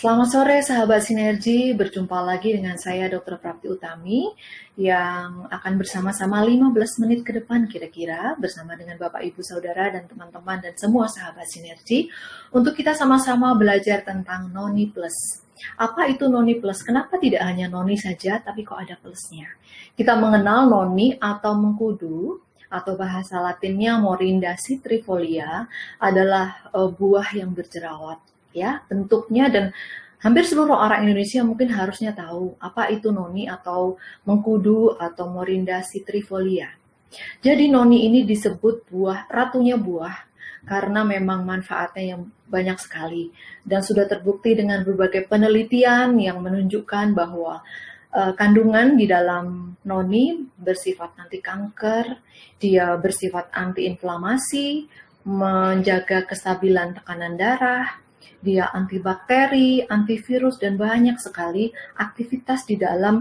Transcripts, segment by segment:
Selamat sore sahabat Sinergi, berjumpa lagi dengan saya Dr. Prapti Utami yang akan bersama-sama 15 menit ke depan kira-kira bersama dengan Bapak Ibu Saudara dan teman-teman dan semua sahabat Sinergi untuk kita sama-sama belajar tentang Noni Plus. Apa itu Noni Plus? Kenapa tidak hanya Noni saja tapi kok ada plusnya? Kita mengenal Noni atau mengkudu atau bahasa latinnya Morinda citrifolia adalah buah yang berjerawat ya bentuknya, dan hampir seluruh orang Indonesia mungkin harusnya tahu apa itu noni atau mengkudu atau Morinda citrifolia. Jadi noni ini disebut buah ratunya buah karena memang manfaatnya yang banyak sekali dan sudah terbukti dengan berbagai penelitian yang menunjukkan bahwa kandungan di dalam noni bersifat anti kanker, dia bersifat anti-inflamasi, menjaga kestabilan tekanan darah, dia antibakteri, antivirus, dan banyak sekali aktivitas di dalam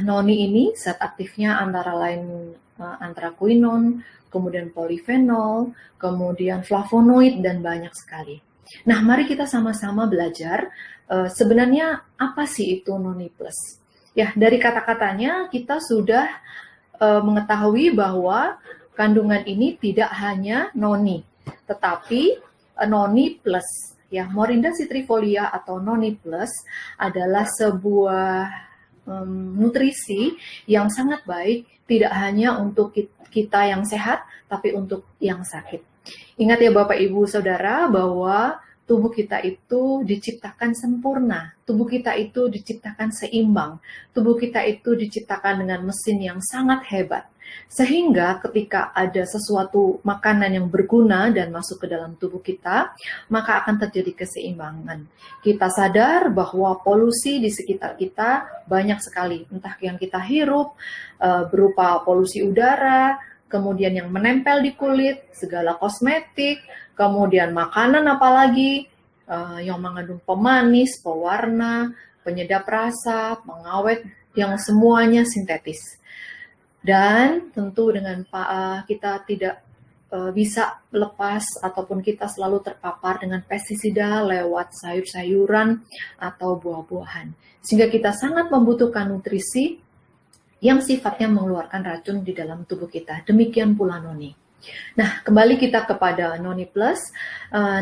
noni ini. Zat aktifnya antara lain anthraquinone, kemudian polifenol, kemudian flavonoid, dan banyak sekali. Nah, mari kita sama-sama belajar sebenarnya apa sih itu Noni Plus. Ya, dari kata-katanya kita sudah mengetahui bahwa kandungan ini tidak hanya noni, tetapi Noni Plus, ya, Morinda citrifolia atau Noni Plus adalah sebuah nutrisi yang sangat baik, tidak hanya untuk kita yang sehat, tapi untuk yang sakit. Ingat ya Bapak Ibu Saudara bahwa tubuh kita itu diciptakan sempurna, tubuh kita itu diciptakan seimbang, tubuh kita itu diciptakan dengan mesin yang sangat hebat. Sehingga ketika ada sesuatu makanan yang berguna dan masuk ke dalam tubuh kita, maka akan terjadi keseimbangan. Kita sadar bahwa polusi di sekitar kita banyak sekali, entah yang kita hirup, berupa polusi udara, kemudian yang menempel di kulit, segala kosmetik, kemudian makanan apalagi, yang mengandung pemanis, pewarna, penyedap rasa, pengawet, yang semuanya sintetis. Dan tentu dengan kita tidak bisa lepas ataupun kita selalu terpapar dengan pestisida lewat sayur-sayuran atau buah-buahan. Sehingga kita sangat membutuhkan nutrisi yang sifatnya mengeluarkan racun di dalam tubuh kita. Demikian pula noni. Nah, kembali kita kepada Noni Plus.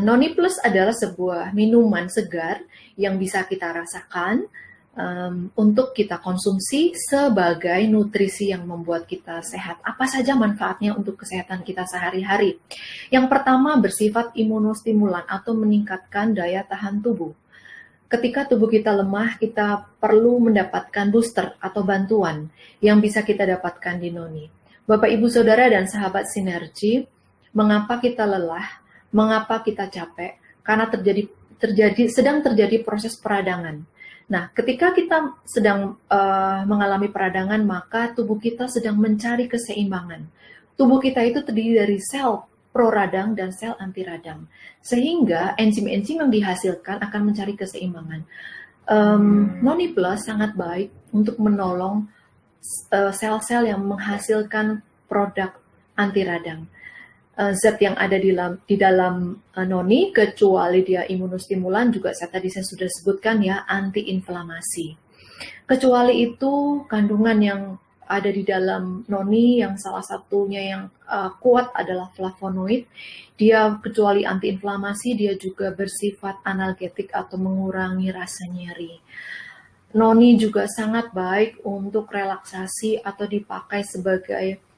Noni Plus adalah sebuah minuman segar yang bisa kita rasakan untuk kita konsumsi sebagai nutrisi yang membuat kita sehat. Apa saja manfaatnya untuk kesehatan kita sehari-hari? Yang pertama bersifat imunostimulan atau meningkatkan daya tahan tubuh. Ketika tubuh kita lemah, kita perlu mendapatkan booster atau bantuan yang bisa kita dapatkan di noni. Bapak, Ibu, Saudara, dan sahabat Sinergi, mengapa kita lelah? Mengapa kita capek? Karena sedang terjadi proses peradangan. Nah, ketika kita sedang mengalami peradangan, maka tubuh kita sedang mencari keseimbangan. Tubuh kita itu terdiri dari sel pro-radang dan sel anti-radang. Sehingga enzim-enzim yang dihasilkan akan mencari keseimbangan. Noni Plus sangat baik untuk menolong sel-sel yang menghasilkan produk anti-radang. Zat yang ada di dalam noni, kecuali dia imunostimulan, juga saya sudah sebutkan ya, anti-inflamasi. Kecuali itu, kandungan yang ada di dalam noni yang salah satunya yang kuat adalah flavonoid. Dia kecuali anti-inflamasi, dia juga bersifat analgetik atau mengurangi rasa nyeri. Noni juga sangat baik untuk relaksasi atau dipakai sebagai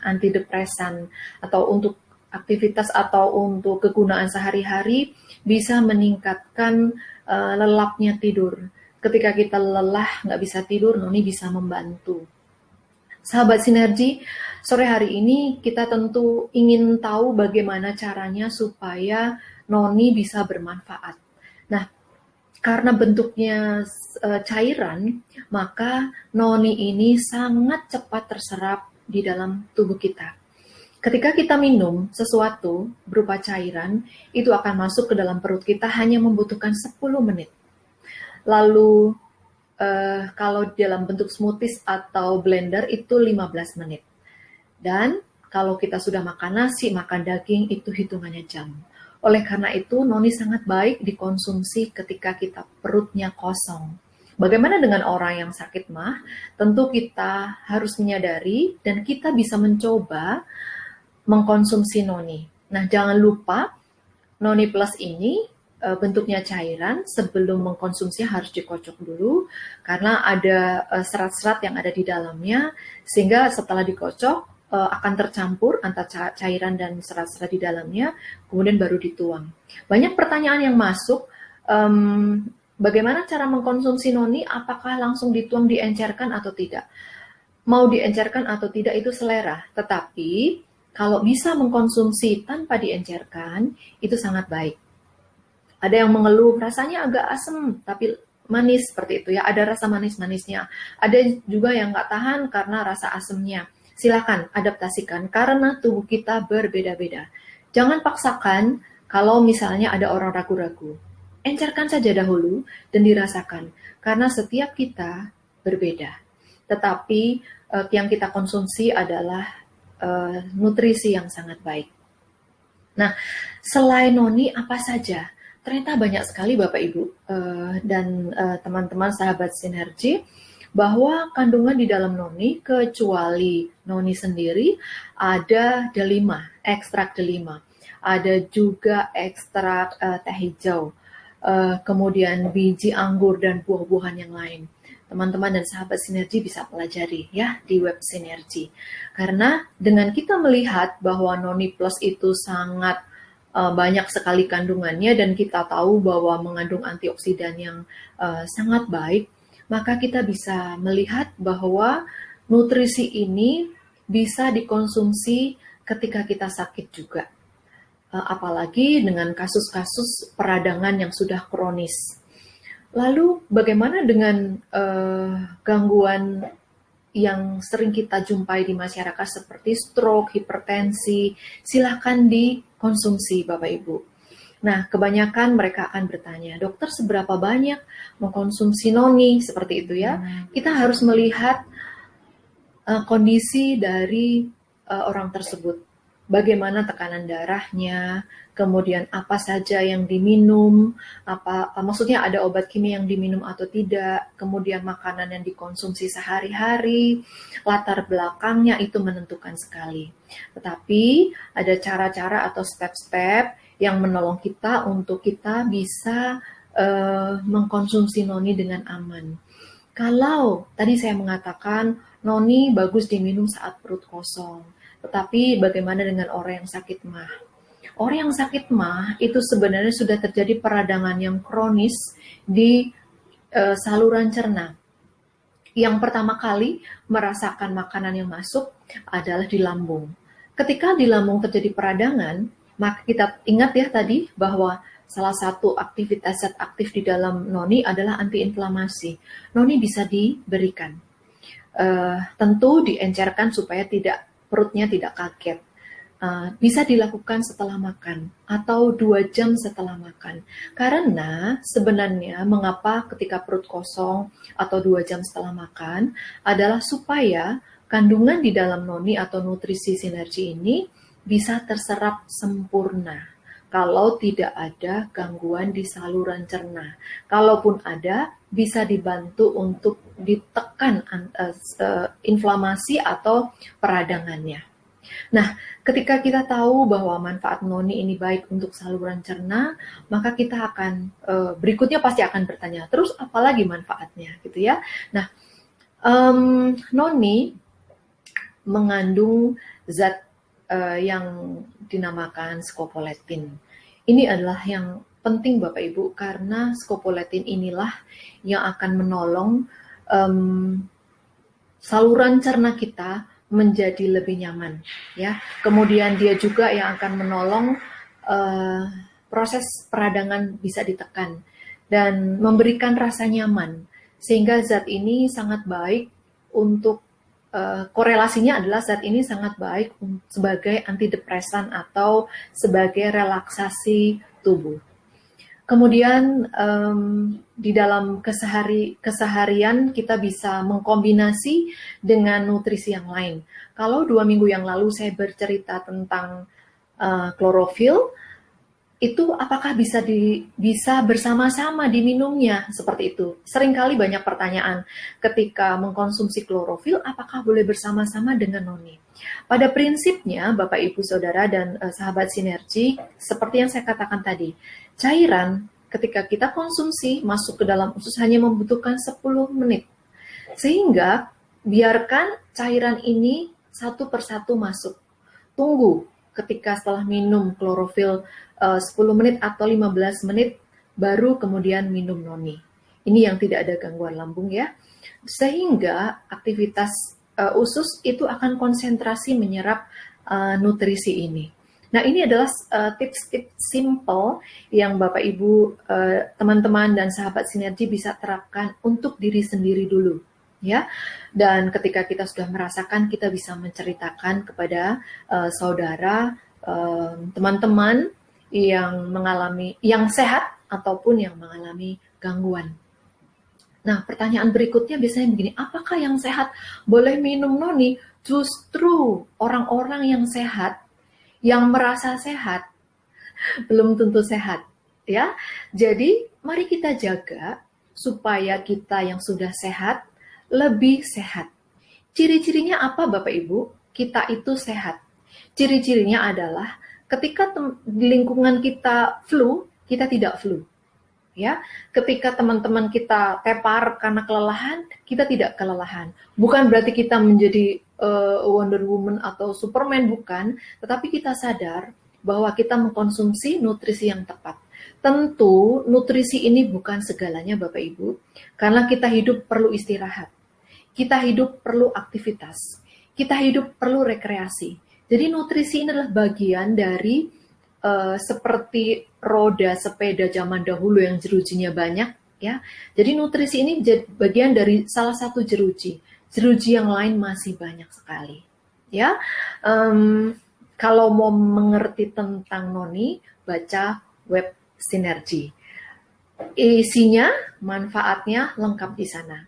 antidepresan atau untuk aktivitas atau untuk kegunaan sehari-hari, bisa meningkatkan lelapnya tidur. Ketika kita lelah, nggak bisa tidur, noni bisa membantu. Sahabat Sinergi, sore hari ini kita tentu ingin tahu bagaimana caranya supaya noni bisa bermanfaat. Nah, karena bentuknya cairan, maka noni ini sangat cepat terserap di dalam tubuh kita. Ketika kita minum sesuatu berupa cairan, itu akan masuk ke dalam perut kita hanya membutuhkan 10 menit. Lalu kalau dalam bentuk smoothies atau blender itu 15 menit. Dan kalau kita sudah makan nasi, makan daging, itu hitungannya jam. Oleh karena itu, noni sangat baik dikonsumsi ketika kita perutnya kosong. Bagaimana dengan orang yang sakit mah? Tentu kita harus menyadari dan kita bisa mencoba mengkonsumsi noni. Nah, jangan lupa noni plus ini bentuknya cairan. Sebelum mengkonsumsi harus dikocok dulu karena ada serat-serat yang ada di dalamnya, sehingga setelah dikocok akan tercampur antara cairan dan serat-serat di dalamnya, kemudian baru dituang. Banyak pertanyaan yang masuk, bagaimana cara mengkonsumsi noni, apakah langsung dituang, diencerkan atau tidak? Mau diencerkan atau tidak itu selera, tetapi kalau bisa mengkonsumsi tanpa diencerkan, itu sangat baik. Ada yang mengeluh, rasanya agak asam, tapi manis seperti itu ya, ada rasa manis-manisnya. Ada juga yang nggak tahan karena rasa asamnya. Silakan adaptasikan karena tubuh kita berbeda-beda. Jangan paksakan kalau misalnya ada orang ragu-ragu. Encerkan saja dahulu dan dirasakan karena setiap kita berbeda. Tetapi yang kita konsumsi adalah nutrisi yang sangat baik. Nah, selain noni apa saja? Ternyata banyak sekali Bapak Ibu dan teman-teman sahabat sinergi, bahwa kandungan di dalam noni, kecuali noni sendiri, ada delima, ekstrak delima. Ada juga ekstrak teh hijau, kemudian biji anggur dan buah-buahan yang lain. Teman-teman dan sahabat sinergi bisa pelajari ya di web sinergi. Karena dengan kita melihat bahwa noni plus itu sangat banyak sekali kandungannya dan kita tahu bahwa mengandung antioksidan yang sangat baik, maka kita bisa melihat bahwa nutrisi ini bisa dikonsumsi ketika kita sakit juga. Apalagi dengan kasus-kasus peradangan yang sudah kronis. Lalu bagaimana dengan gangguan yang sering kita jumpai di masyarakat seperti stroke, hipertensi? Silakan dikonsumsi Bapak Ibu. Nah, kebanyakan mereka akan bertanya, dokter seberapa banyak mengkonsumsi noni, seperti itu ya. Kita harus melihat kondisi dari orang tersebut. Bagaimana tekanan darahnya, kemudian apa saja yang diminum, maksudnya ada obat kimia yang diminum atau tidak, kemudian makanan yang dikonsumsi sehari-hari, latar belakangnya itu menentukan sekali. Tetapi ada cara-cara atau step-step yang menolong kita untuk kita bisa mengkonsumsi noni dengan aman. Kalau tadi saya mengatakan noni bagus diminum saat perut kosong, tetapi bagaimana dengan orang yang sakit mah? Orang yang sakit mah itu sebenarnya sudah terjadi peradangan yang kronis di saluran cerna. Yang pertama kali merasakan makanan yang masuk adalah di lambung. Ketika di lambung terjadi peradangan, maka kita ingat ya tadi bahwa salah satu aktivitas zat aktif di dalam noni adalah antiinflamasi. Noni bisa diberikan. Tentu diencerkan supaya perutnya tidak kaget. Bisa dilakukan setelah makan atau 2 jam setelah makan. Karena sebenarnya mengapa ketika perut kosong atau 2 jam setelah makan adalah supaya kandungan di dalam noni atau nutrisi sinergi ini bisa terserap sempurna. Kalau tidak ada gangguan di saluran cerna. Kalaupun ada, bisa dibantu untuk ditekan inflamasi atau peradangannya. Nah, ketika kita tahu bahwa manfaat noni ini baik untuk saluran cerna, maka kita akan berikutnya pasti akan bertanya, terus apalagi manfaatnya gitu ya. Nah, noni mengandung zat yang dinamakan scopoletin. Ini adalah yang penting Bapak Ibu karena scopoletin inilah yang akan menolong saluran cerna kita menjadi lebih nyaman, ya. Kemudian dia juga yang akan menolong proses peradangan bisa ditekan dan memberikan rasa nyaman, sehingga zat ini sangat baik untuk korelasinya adalah zat ini sangat baik sebagai antidepresan atau sebagai relaksasi tubuh. Kemudian di dalam keseharian kita bisa mengkombinasi dengan nutrisi yang lain. Kalau 2 minggu yang lalu saya bercerita tentang klorofil, itu apakah bisa bersama-sama diminumnya seperti itu. Seringkali banyak pertanyaan ketika mengkonsumsi klorofil, apakah boleh bersama-sama dengan noni? Pada prinsipnya, Bapak Ibu Saudara dan sahabat sinergi, seperti yang saya katakan tadi, cairan ketika kita konsumsi masuk ke dalam usus hanya membutuhkan 10 menit. Sehingga biarkan cairan ini satu persatu masuk. Tunggu ketika setelah minum klorofil 10 menit atau 15 menit baru kemudian minum noni. Ini yang tidak ada gangguan lambung ya. Sehingga aktivitas usus itu akan konsentrasi menyerap nutrisi ini. Nah, ini adalah tips-tips simple yang Bapak Ibu, teman-teman dan sahabat sinergi bisa terapkan untuk diri sendiri dulu. Ya, dan ketika kita sudah merasakan, kita bisa menceritakan kepada saudara, teman-teman yang sehat ataupun yang mengalami gangguan. Nah, pertanyaan berikutnya biasanya begini, apakah yang sehat boleh minum noni? Justru orang-orang yang sehat, yang merasa sehat, belum tentu sehat, ya. Jadi, mari kita jaga supaya kita yang sudah sehat lebih sehat. Ciri-cirinya apa Bapak Ibu? Kita itu sehat. Ciri-cirinya adalah ketika di lingkungan kita flu, kita tidak flu. Ya, ketika teman-teman kita tepar karena kelelahan, kita tidak kelelahan. Bukan berarti kita menjadi Wonder Woman atau Superman, bukan, tetapi kita sadar bahwa kita mengkonsumsi nutrisi yang tepat. Tentu nutrisi ini bukan segalanya Bapak Ibu, karena kita hidup perlu istirahat. Kita hidup perlu aktivitas. Kita hidup perlu rekreasi. Jadi nutrisi ini adalah bagian dari seperti roda sepeda zaman dahulu yang jerujinya banyak, ya. Jadi nutrisi ini bagian dari salah satu jeruji. Jeruji yang lain masih banyak sekali, ya. Kalau mau mengerti tentang noni, baca web sinergi. Isinya, manfaatnya lengkap di sana.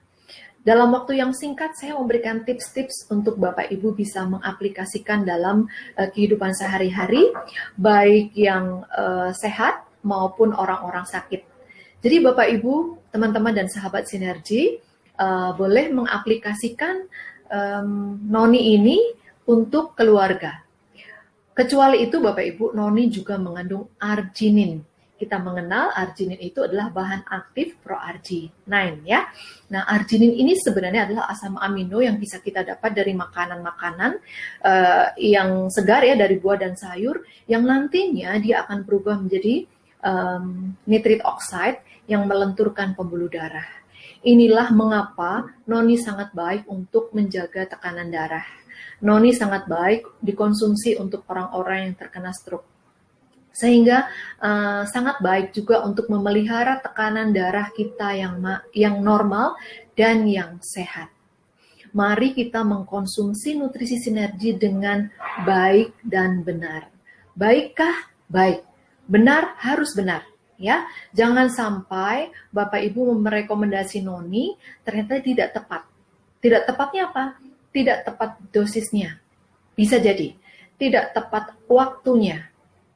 Dalam waktu yang singkat, saya memberikan tips-tips untuk Bapak Ibu bisa mengaplikasikan dalam kehidupan sehari-hari, baik yang sehat maupun orang-orang sakit. Jadi Bapak Ibu, teman-teman dan sahabat sinergi, boleh mengaplikasikan noni ini untuk keluarga. Kecuali itu Bapak Ibu, noni juga mengandung arginin. Kita mengenal arginin itu adalah bahan aktif proarginine, ya. Nah, arginin ini sebenarnya adalah asam amino yang bisa kita dapat dari makanan-makanan yang segar, ya, dari buah dan sayur, yang nantinya dia akan berubah menjadi nitrit oxide yang melenturkan pembuluh darah. Inilah mengapa noni sangat baik untuk menjaga tekanan darah. Noni sangat baik dikonsumsi untuk orang-orang yang terkena stroke. Sehingga sangat baik juga untuk memelihara tekanan darah kita yang normal dan yang sehat. Mari kita mengkonsumsi nutrisi sinergi dengan baik dan benar. Baikkah? Baik. Benar harus benar. Ya, jangan sampai Bapak Ibu merekomendasi noni ternyata tidak tepat. Tidak tepatnya apa? Tidak tepat dosisnya. Bisa jadi tidak tepat waktunya.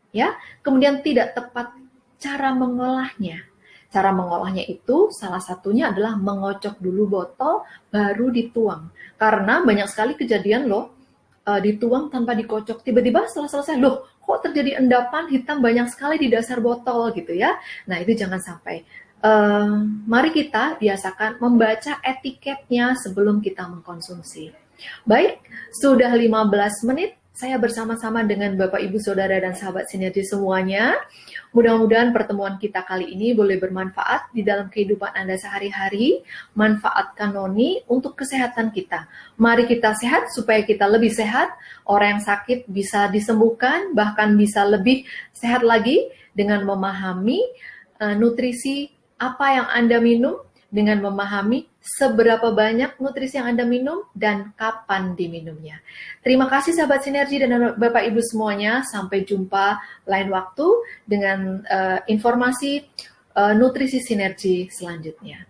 Ya, kemudian tidak tepat cara mengolahnya. Cara mengolahnya itu salah satunya adalah mengocok dulu botol baru dituang. Karena banyak sekali kejadian loh, dituang tanpa dikocok. Tiba-tiba setelah selesai, loh kok terjadi endapan hitam banyak sekali di dasar botol gitu ya. Nah, itu jangan sampai. Mari kita biasakan membaca etiketnya sebelum kita mengkonsumsi. Baik, sudah 15 menit. Saya bersama-sama dengan Bapak, Ibu, Saudara, dan sahabat sinergi semuanya. Mudah-mudahan pertemuan kita kali ini boleh bermanfaat di dalam kehidupan Anda sehari-hari. Manfaatkan noni untuk kesehatan kita. Mari kita sehat supaya kita lebih sehat. Orang yang sakit bisa disembuhkan, bahkan bisa lebih sehat lagi dengan memahami nutrisi apa yang Anda minum, dengan memahami seberapa banyak nutrisi yang Anda minum dan kapan diminumnya. Terima kasih sahabat sinergi dan Bapak Ibu semuanya. Sampai jumpa lain waktu dengan informasi nutrisi sinergi selanjutnya.